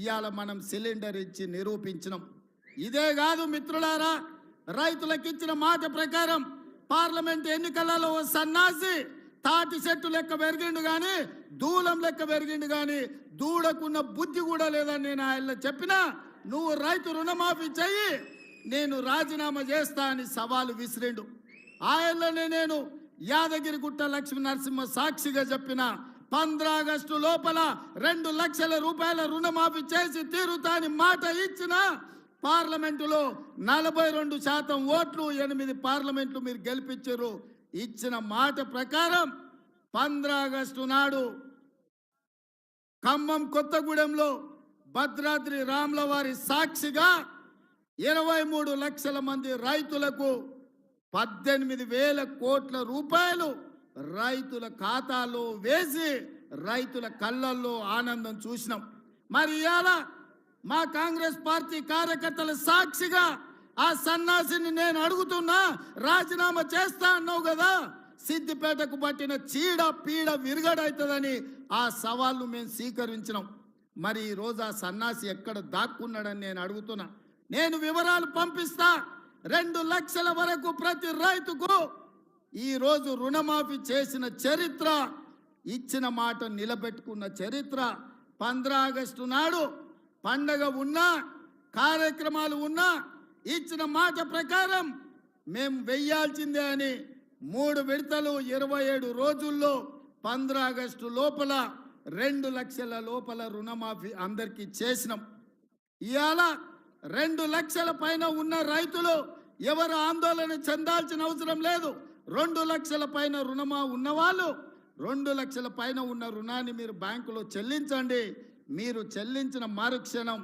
ఇవాళ మనం సిలిండర్ ఇచ్చి నిరూపించినాం. ఇదే కాదు మిత్రులారా, రైతులకు ఇచ్చిన మాట ప్రకారం పార్లమెంట్ ఎన్నికలలో ఓ సన్నాసి తాటి చెట్టు లెక్క పెరిగిండు కానీ దూలం లెక్క పెరిగిండు కానీ దూడకున్న బుద్ధి కూడా లేదని నేను ఆయన చెప్పినా, నువ్వు రైతు రుణమాఫీ చెయ్యి, నేను రాజీనామా చేస్తా అని సవాలు విసిరిండు. ఆయనలోనే నేను యాదగిరిగుట్ట లక్ష్మీ నరసింహ సాక్షిగా చెప్పిన 15 ఆగస్టు లోపల 2 లక్షల రూపాయల రుణమాఫీ చేసి తీరుతాని మాట ఇచ్చిన పార్లమెంటులో 42% ఓట్లు 8 పార్లమెంట్లు మీరు గెలిపించారు. ఇచ్చిన మాట ప్రకారం 15 ఆగస్టు నాడు ఖమ్మం కొత్తగూడెంలో భద్రాద్రి రాముల వారి సాక్షిగా 23 లక్షల మంది రైతులకు 18,000 కోట్ల రూపాయలు రైతుల ఖాతాలో వేసి రైతుల కళ్ళల్లో ఆనందం చూసినాం. మరి ఇవాళ మా కాంగ్రెస్ పార్టీ కార్యకర్తల సాక్షిగా ఆ సన్నాసిని నేను అడుగుతున్నా, రాజీనామా చేస్తా అన్నావు కదా, సిద్దిపేటకు పట్టిన చీడ పీడ విరగడవుతుందని ఆ సవాళ్ళు మేము స్వీకరించినాం. మరి ఈరోజు ఆ సన్నాసి ఎక్కడ దాక్కున్నాడని నేను అడుగుతున్నా. నేను వివరాలు పంపిస్తా. 2 లక్షల వరకు ప్రతి రైతుకు ఈరోజు రుణమాఫీ చేసిన చరిత్ర, ఇచ్చిన మాట నిలబెట్టుకున్న చరిత్ర. 15 ఆగస్టు నాడు పండగ ఉన్నా కార్యక్రమాలు ఉన్నా ఇచ్చిన మాట ప్రకారం మేము వెయ్యాల్సిందే అని 3 విడతలు 27 రోజుల్లో 15 ఆగస్టు లోపల 2 లక్షల లోపల రుణమాఫీ అందరికీ చేసినాం. ఇవాళ 2 లక్షల పైన ఉన్న రైతులు ఎవరు ఆందోళన చెందాల్సిన అవసరం లేదు. 2 లక్షల పైన రుణమా ఉన్నవాళ్ళు 2 లక్షల పైన ఉన్న రుణాన్ని మీరు బ్యాంకులో చెల్లించండి. మీరు చెల్లించిన మరుక్షణం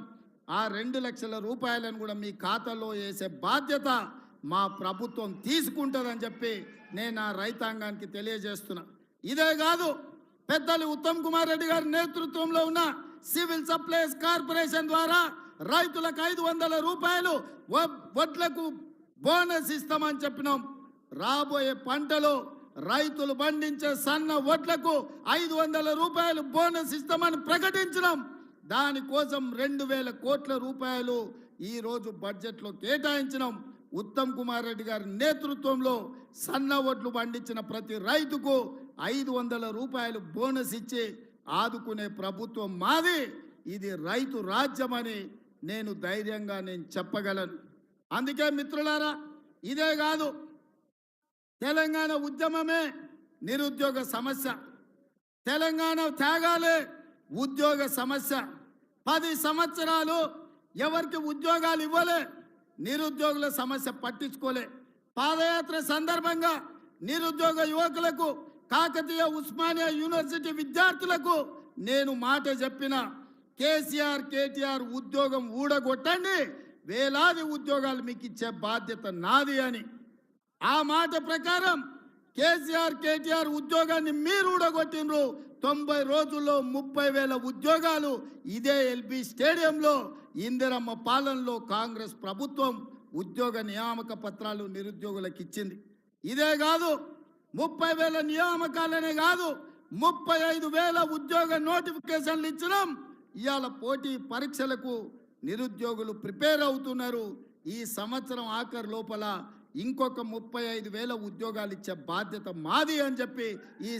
ఆ 2 లక్షల రూపాయలను కూడా మీ ఖాతాలో వేసే బాధ్యత మా ప్రభుత్వం తీసుకుంటుందని చెప్పి నేను ఆ రైతాంగానికి తెలియజేస్తున్నా. ఇదే కాదు, పెద్దలు ఉత్తమ్ కుమార్ రెడ్డి గారి నేతృత్వంలో ఉన్న సివిల్ సప్లైస్ కార్పొరేషన్ ద్వారా రైతులకు 500 రూపాయలు వడ్లకు బోనస్ ఇస్తామని చెప్పినాం. రాబోయే పంటలో రైతులు పండించే సన్న వడ్లకు 500 రూపాయలు బోనస్ ఇస్తామని ప్రకటించినాం. దానికోసం 2,000 కోట్ల రూపాయలు ఈరోజు బడ్జెట్లో కేటాయించినాం. ఉత్తమ్ కుమార్ రెడ్డి గారి నేతృత్వంలో సన్న వడ్లు పండించిన ప్రతి రైతుకు 500 రూపాయలు బోనస్ ఇచ్చి ఆదుకునే ప్రభుత్వం మాది. ఇది రైతు రాజ్యమని నేను ధైర్యంగా చెప్పగలను. అందుకే మిత్రులారా, ఇదే కాదు, తెలంగాణ ఉద్యమమే నిరుద్యోగ సమస్య, తెలంగాణ త్యాగాలే ఉద్యోగ సమస్య. 10 సంవత్సరాలు ఎవరికి ఉద్యోగాలు ఇవ్వలే, నిరుద్యోగుల సమస్య పట్టించుకోలే. పాదయాత్ర సందర్భంగా నిరుద్యోగ యువకులకు, కాకతీయ ఉస్మానియా యూనివర్సిటీ విద్యార్థులకు నేను మాట చెప్పిన, కేసీఆర్ కేటీఆర్ ఉద్యోగం ఊడగొట్టండి, వేలాది ఉద్యోగాలు మీకు ఇచ్చే బాధ్యత నాది అని. ఆ మాట ప్రకారం కేసీఆర్ కేటీఆర్ ఉద్యోగాన్ని మీరు ఊడగొట్టినరు. 90 రోజుల్లో 30,000 ఉద్యోగాలు ఇదే ఎల్బీ స్టేడియంలో ఇందిరమ్మ పాలనలో కాంగ్రెస్ ప్రభుత్వం ఉద్యోగ నియామక పత్రాలు నిరుద్యోగులకు ఇచ్చింది. ఇదే కాదు, 30,000 నియామకాలనే కాదు, 35,000 ఉద్యోగ నోటిఫికేషన్లు ఇచ్చినాం. ఇవాళ పోటీ పరీక్షలకు నిరుద్యోగులు ప్రిపేర్ అవుతున్నారు. ఈ సంవత్సరం ఆఖరు లోపల ఇంకొక 35,000 ఉద్యోగాలు ఇచ్చే బాధ్యత మాది అని చెప్పి ఈ